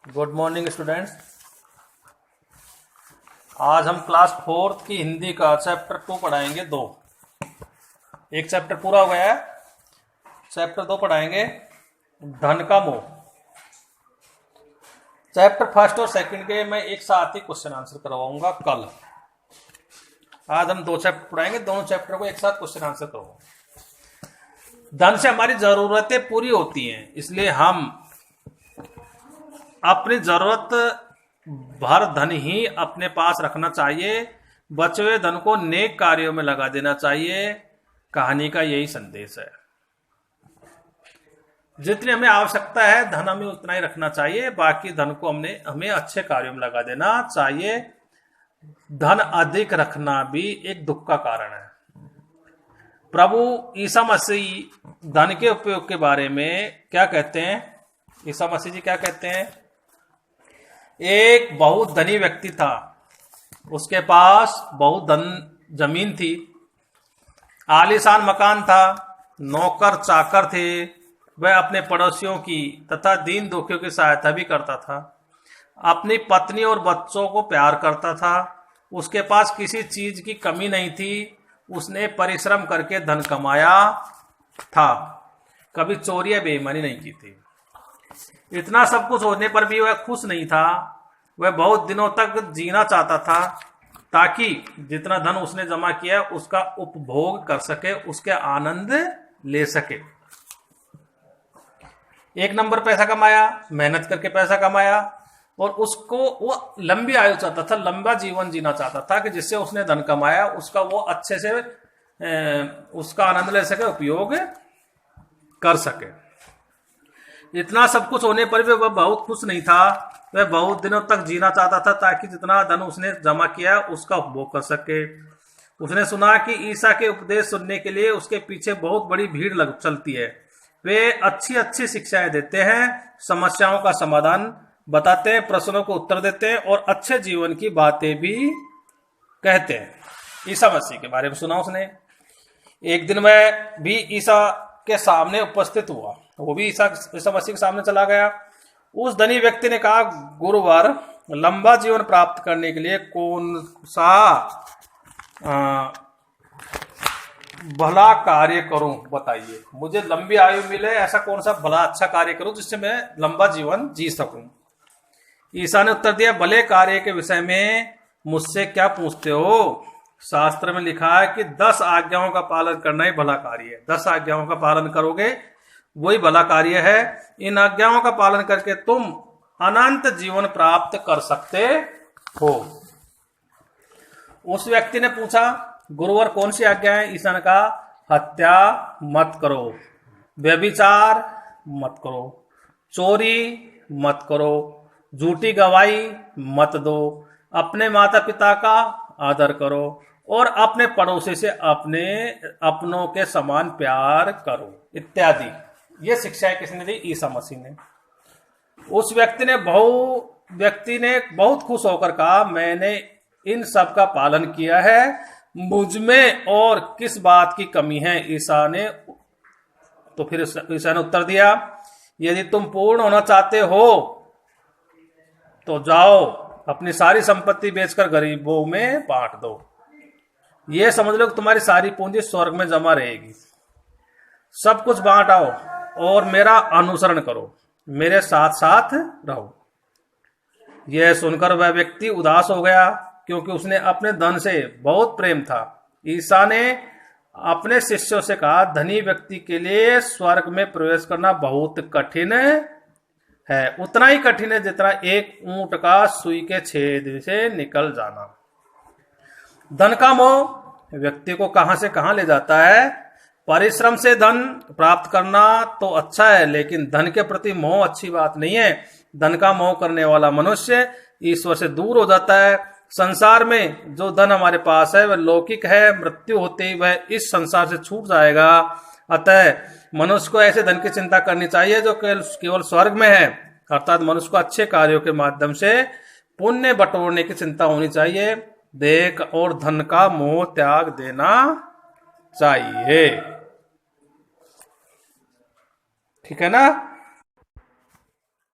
Good morning students. आज हम class 4th की हिंदी का चैप्टर 2 पढ़ाएंगे। एक चैप्टर पूरा हो गया है, चैप्टर 2 पढ़ाएंगे धन का मोह। चैप्टर 1 और 2 के मैं एक साथ ही क्वेश्चन आंसर करवाऊंगा कल। आज हम 2 चैप्टर पढ़ाएंगे, दोनों चैप्टर को एक साथ क्वेश्चन आंसर करवाऊंगा। धन से हमारी जरूरतें पूरी होती हैं, इसलिए हम अपनी जरूरत भर धन ही अपने पास रखना चाहिए। बचे हुए धन को नेक कार्यों में लगा देना चाहिए। कहानी का यही संदेश है। जितनी हमें आवश्यकता है धन हमें उतना ही रखना चाहिए, बाकी धन को हमें अच्छे कार्यों में लगा देना चाहिए। धन अधिक रखना भी एक दुख का कारण है। प्रभु ईसा मसीह धन के उपयोग के बारे में क्या कहते हैं? ईसा मसीह जी क्या कहते हैं? एक बहुत धनी व्यक्ति था, उसके पास बहुत धन जमीन थी, आलीशान मकान था, नौकर चाकर थे। वह अपने पड़ोसियों की तथा दीन दुखियों की सहायता भी करता था। अपनी पत्नी और बच्चों को प्यार करता था। उसके पास किसी चीज की कमी नहीं थी। उसने परिश्रम करके धन कमाया था, कभी चोरी या बेईमानी नहीं की थी। इतना सब कुछ होने पर भी वह खुश नहीं था। वह बहुत दिनों तक जीना चाहता था ताकि जितना धन उसने जमा किया उसका उपभोग कर सके, उसके आनंद ले सके। एक नंबर पैसा कमाया, मेहनत करके पैसा कमाया, और उसको वो लंबी आयु चाहता था, लंबा जीवन जीना चाहता था कि जिससे उसने धन कमाया उसका वो अच्छे से उसका आनंद ले सके, उपयोग कर सके। इतना सब कुछ होने पर भी वह बहुत खुश नहीं था। वह बहुत दिनों तक जीना चाहता था ताकि जितना धन उसने जमा किया उसका उपभोग कर सके। उसने सुना कि ईसा के उपदेश सुनने के लिए उसके पीछे बहुत बड़ी भीड़ चलती है। वे अच्छी अच्छी शिक्षाएं देते हैं, समस्याओं का समाधान बताते हैं, प्रश्नों को उत्तर देते हैं और अच्छे जीवन की बातें भी कहते हैं। ईसा मसीह के बारे में सुना उसने। एक दिन वह भी ईसा के सामने उपस्थित हुआ, वो भी ईसा मसीह के सामने चला गया। उस धनी व्यक्ति ने कहा, गुरुवर, लंबा जीवन प्राप्त करने के लिए कौन सा भला कार्य करूं, बताइए। मुझे लंबी आयु मिले, ऐसा कौन सा भला अच्छा कार्य करूं जिससे मैं लंबा जीवन जी सकूं। ईसा ने उत्तर दिया, भले कार्य के विषय में मुझसे क्या पूछते हो? शास्त्र में लिखा है कि 10 आज्ञाओं का पालन करना ही भला कार्य है। 10 आज्ञाओं का पालन करोगे वही भला कार्य है। इन आज्ञाओं का पालन करके तुम अनंत जीवन प्राप्त कर सकते हो। उस व्यक्ति ने पूछा, गुरुवर कौन सी आज्ञा है? ईसा ने कहा, हत्या मत करो, व्यभिचार मत करो, चोरी मत करो, झूठी गवाही मत दो, अपने माता पिता का आदर करो और अपने पड़ोसी से अपनों के समान प्यार करो, इत्यादि। ये शिक्षाएं किसने दी? ईसा मसीह ने। उस व्यक्ति ने बहुत खुश होकर कहा, मैंने इन सब का पालन किया है, मुझ में और किस बात की कमी है? ईसा ने उत्तर दिया, यदि तुम पूर्ण होना चाहते हो तो जाओ, अपनी सारी संपत्ति बेचकर गरीबों में बांट दो। ये समझ लो कि तुम्हारी सारी पूंजी स्वर्ग में जमा रहेगी। सब कुछ बांट आओ और मेरा अनुसरण करो, मेरे साथ साथ रहो। यह सुनकर वह व्यक्ति उदास हो गया, क्योंकि उसने अपने धन से बहुत प्रेम था। ईसा ने अपने शिष्यों से कहा, धनी व्यक्ति के लिए स्वर्ग में प्रवेश करना बहुत कठिन है। उतना ही कठिन है जितना एक ऊंट का सुई के छेद से निकल जाना। धन का मोह व्यक्ति को कहां से कहां ले जाता है। परिश्रम से धन प्राप्त करना तो अच्छा है, लेकिन धन के प्रति मोह अच्छी बात नहीं है। धन का मोह करने वाला मनुष्य ईश्वर से दूर हो जाता है। संसार में जो धन हमारे पास है वह लौकिक है, मृत्यु होते ही वह इस संसार से छूट जाएगा। अतः मनुष्य को ऐसे धन की चिंता करनी चाहिए जो केवल स्वर्ग में है, अर्थात मनुष्य को अच्छे कार्यों के माध्यम से पुण्य बटोरने की चिंता होनी चाहिए। देह और धन का मोह त्याग देना चाहिए। ठीक है ना?